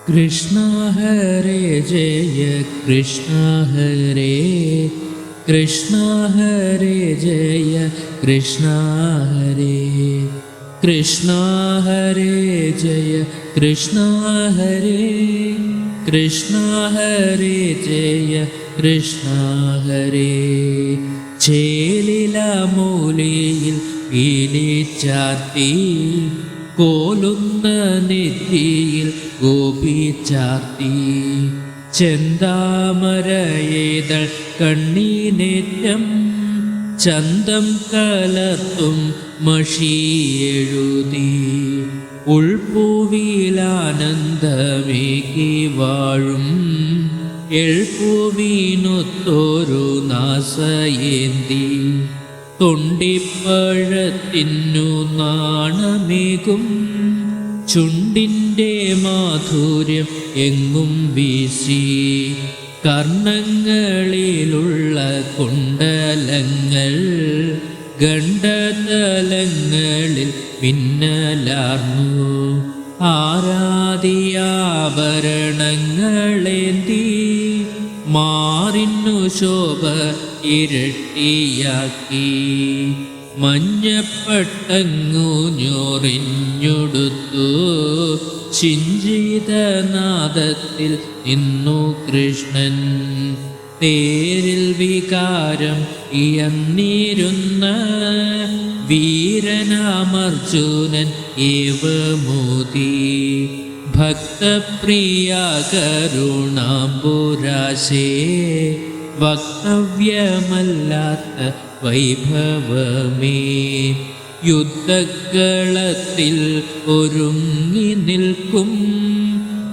കൃഷ്ണ ഹരേ ജയ കൃഷ്ണ ഹരേ കൃഷ്ണ ഹരേ ജയ കൃഷ്ണ ഹരേ കൃഷ്ണ ഹരേ ജയ കൃഷ്ണ ഹരേ കൃഷ്ണ ഹരേ ജയ കൃഷ്ണ ഹരേ ചേലില മൂലയിൽ പീലിച്ചാർത്തി കോലുന്ന നെറ്റിയിൽ ഗോപി ചാർത്തി ചെന്താമരയേതൾ കണ്ണീനേറ്റം ചന്തം കലർത്തും മഷിയെഴുതി ഉൾപ്പൂവിലാനന്ദമേകി വാഴും എൾപ്പൂവിനൊത്തൊരു നാസയേന്തി തൊണ്ടിപ്പഴത്തിനു നാണമേകും ചുണ്ടിൻ്റെ മാധുര്യം എങ്ങും വീശി കർണങ്ങളിലുള്ള കുണ്ടലങ്ങൾ ഗണ്ഡതലങ്ങളിൽ മിന്നലാർന്നു ആരാധിയാഭരണങ്ങളേന്തി മാറിന്നു ശോഭ ഇരട്ടിയാക്കി മഞ്ഞപ്പട്ടങ്ങു ഞൊറിഞ്ഞൊടുത്തു ചിഞ്ചിതനാദത്തിൽ നിന്നു കൃഷ്ണൻ തേരിൽ വികാരം ഇയന്നിരുന്ന വീരനാമർജുനൻ ഏവമോദി ഭക്തപ്രിയ കരുണാംബുരാശേ വക്തവ്യമല്ലാത്ത വൈഭവമേ യുദ്ധകളത്തിൽ ഒരുങ്ങി നിൽക്കും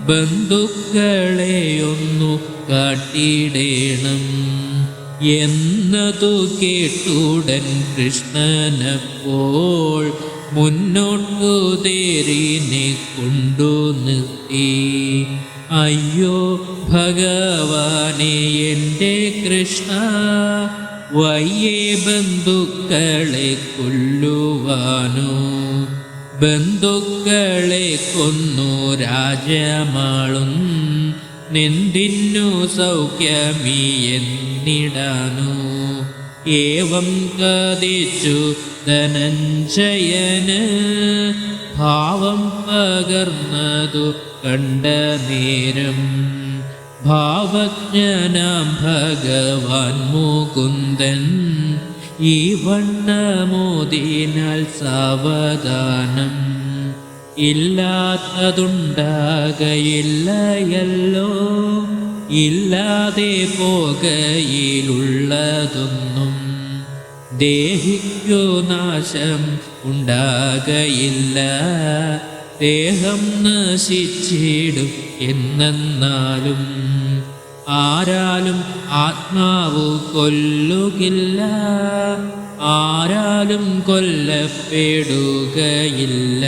ബന്ധുക്കളെയൊന്നു കാട്ടിടേണം എന്നതു കേട്ടുടൻ കൃഷ്ണനപ്പോൾ മുന്നോട്ടു തേരിനെ കൊണ്ടു നിർത്തി അയ്യോ ഭഗവാനെ എൻ്റെ കൃഷ്ണ വയ്യേ ബന്ധുക്കളെ കൊല്ലുവാനോ ബന്ധുക്കളെ കൊന്നു രാജമാളും നിന്ദിന്നു സൗഖ്യമീ എന്നിടാനോ ഏവം കഥിച്ചു ധനഞ്ജയന് ഭാവം പകർന്നതു കണ്ട നേരം ഭാവജ്ഞനാം ഭഗവാൻ മുകുന്ദൻ ഈ വണ്ണമോദിനാൽ സാവധാനം ഇല്ലാത്തതുണ്ടാകയില്ലയല്ലോ ഇല്ലാതെ പോകയിലുള്ളതൊന്നും ദേഹിക്കു നാശം ഉണ്ടാകയില്ല ദേഹം നശിച്ചിടും എന്നെന്നാലും ആരാലും ആത്മാവു കൊല്ലുകില്ല ആരാലും കൊല്ലപ്പെടുകയില്ല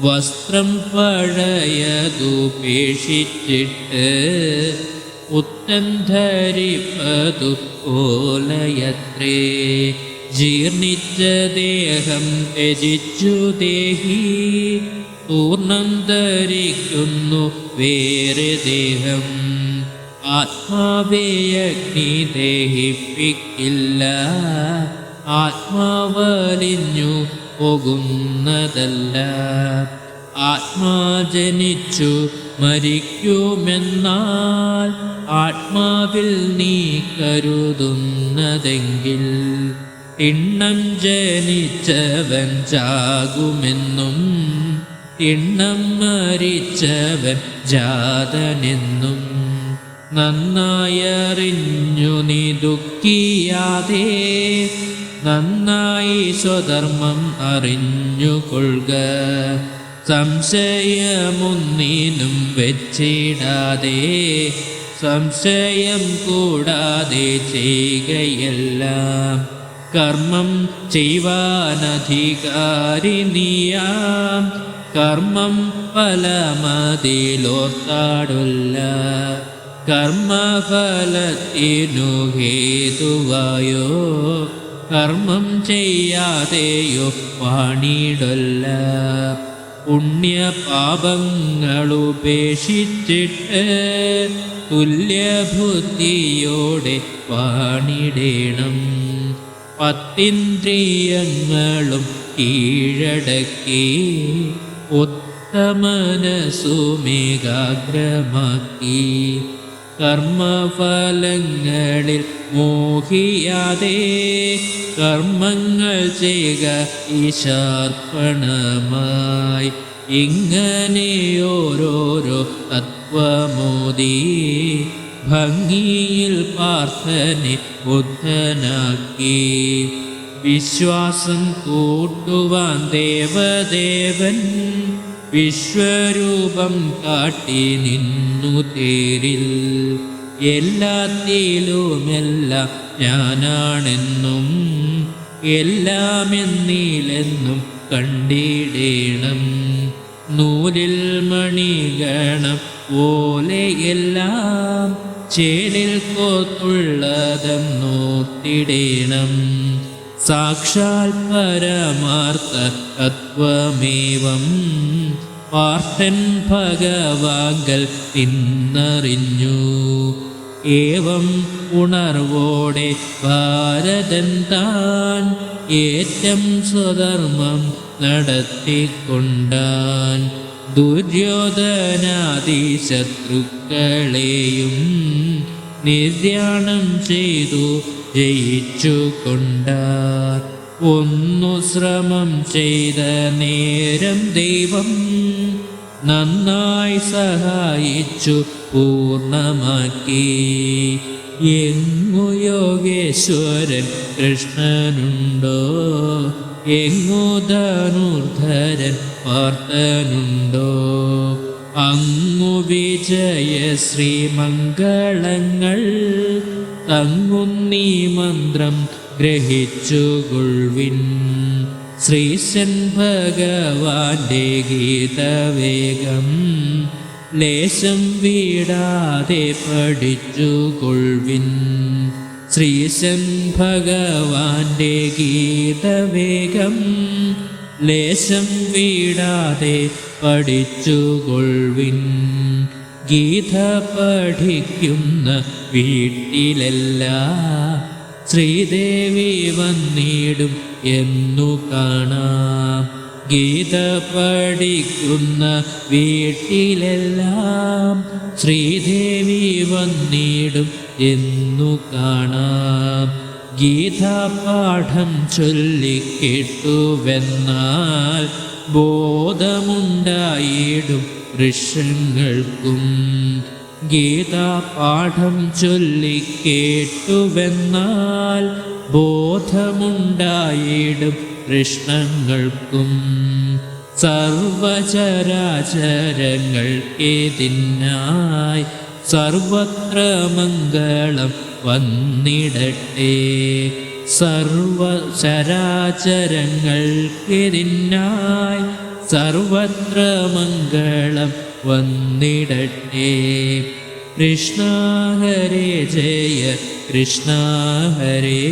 വസ്ത്രം പഴയതുപേക്ഷിച്ചിട്ട് പുത്തൻ ധരിപ്പതു പോലയത്രേ ജീർണിച്ച ദേഹം ത്യജിച്ചു ദേഹി പൂർണ്ണം ധരിക്കുന്നു വേറെ ദേഹം ആത്മാവേ അഗ്നി ദഹിപ്പിക്കില്ല ആത്മാവലിഞ്ഞു പോകുന്നതല്ല ആത്മാ ജനിച്ചു മരിക്കുമെന്നാൽ ആത്മാവിൽ നീ കരുതുന്നതെങ്കിൽ തിണ്ണം ജനിച്ചവൻ ചാകുമെന്നും തിണ്ണം മരിച്ചവൻ ജാതനെന്നും നന്നായറിഞ്ഞു നീ ദുഃഖിയാതെ നന്നായി സ്വധർമ്മം അറിഞ്ഞുകൊള്ളുക സംശയമൊന്നിനും വെച്ചിടാതെ സംശയം കൂടാതെ ചെയ്യുകയെല്ലാം കർമ്മം ചെയ്യുവാനധികാരി നീയാം കർമ്മം ഫലമതിലോർത്താടുള്ള കർമ്മഫലത്തിനു ഹേതുവായോ കർമ്മം ചെയ്യാതെയോ പാണിടൊല്ല പുണ്യപാപങ്ങളുപേക്ഷിച്ചിട്ട് തുല്യബുദ്ധിയോടെ വാണിടേണം. 10 ഇന്ദ്രിയങ്ങളും കീഴടക്കി ഉത്തമനസുമേകാഗ്രമാക്കി കർമ്മഫലങ്ങളിൽ മോഹിയാതെ കർമ്മങ്ങൾ ചെയ്യുക ഈശാർപ്പണമായി. ഇങ്ങനെ ഓരോരോ തത്വമോദി ഭംഗിയിൽ പാർത്ഥനെ ബുദ്ധനാക്കി. വിശ്വാസം കൂട്ടുവാൻ ദേവദേവൻ വിശ്വരൂപം കാട്ടി നിന്നു തേരിൽ. എല്ലാത്തിലുമെല്ലാം ഞാനാണെന്നും എല്ലാം എന്നിലെന്നും കണ്ടിടേണം. നൂലിൽ മണിഗണം പോലെയെല്ലാം ചേലിൽ കോത്തുള്ളതെന്നോർത്തിടേണം. സാക്ഷാൽ പരമാർത്ഥ തത്വമേവം പാർത്ഥൻ ഭഗവാങ്കൽ ഇന്നറിഞ്ഞു. ഏവം ഉണർവോടെ ഭാരതൻ താൻ ഏറ്റം സ്വധർമ്മം നടത്തിക്കൊണ്ടാൻ. ദുര്യോധനാദി ശത്രുക്കളെയും നിര്യാണം ചെയ്തു ജയിച്ചു കൊണ്ടാർ. ഒന്നു ശ്രമം ചെയ്ത നേരം ദൈവം നന്നായി സഹായിച്ചു പൂർണ്ണമാക്കി. എങ്ങു യോഗേശ്വരൻ കൃഷ്ണനുണ്ടോ, എങ്ങു ധനുർധരൻ പാർത്ഥനുണ്ടോ, അങ്ങു വിജയശ്രീ മംഗളങ്ങൾ തങ്ങുന്നീ മന്ത്രം ഗ്രഹിച്ചുകൊള്ളുവിൻ. ശ്രീശൻ ഭഗവാന്റെ ഗീതവേഗം ലേശം വീടാതെ പഠിച്ചുകൊള്ളുവിൻ. ശ്രീശൻ ഭഗവാന്റെ ഗീതവേഗം ലേശം വീടാതെ പഠിച്ചുകൊള്ളുവിൻ. ഗീത പഠിക്കുന്ന വീട്ടിലെല്ലാം ശ്രീദേവി വന്നിടും എന്നു കാണാം. ഗീത പഠിക്കുന്ന വീട്ടിലെല്ലാം ശ്രീദേവി വന്നിടും എന്നു കാണാം. ഗീതാപാഠം ചൊല്ലിക്കേട്ടുവെന്നാൽ ബോധമുണ്ടായിടും ഋഷങ്ങൾക്കും. ഗീതാപാഠം ചൊല്ലിക്കേട്ടുവെന്നാൽ ബോധമുണ്ടായിടും കൃഷ്ണങ്ങൾക്കും. സർവചരാചരങ്ങൾക്കെതിനായി സർവത്ര മംഗളം വന്നിടട്ടെ. സർവചരാചരങ്ങൾക്കെതിനായി സർവത്ര മംഗളം വന്നിടട്ടെ. കൃഷ്ണ ഹരേ ജയ കൃഷ്ണ ഹരേ,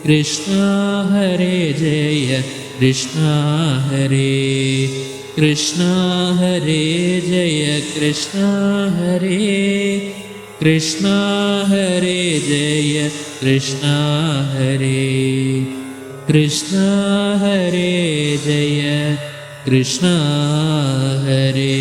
കൃഷ്ണ ഹരേ ജയ കൃഷ്ണ ഹരേ, കൃഷ്ണ ഹരേ ജയ കൃഷ്ണ ഹരേ, കൃഷ്ണ ഹരേ ജയ കൃഷ്ണ ഹരേ, കൃഷ്ണ ഹരേ ജയ കൃഷ്ണ ഹരേ.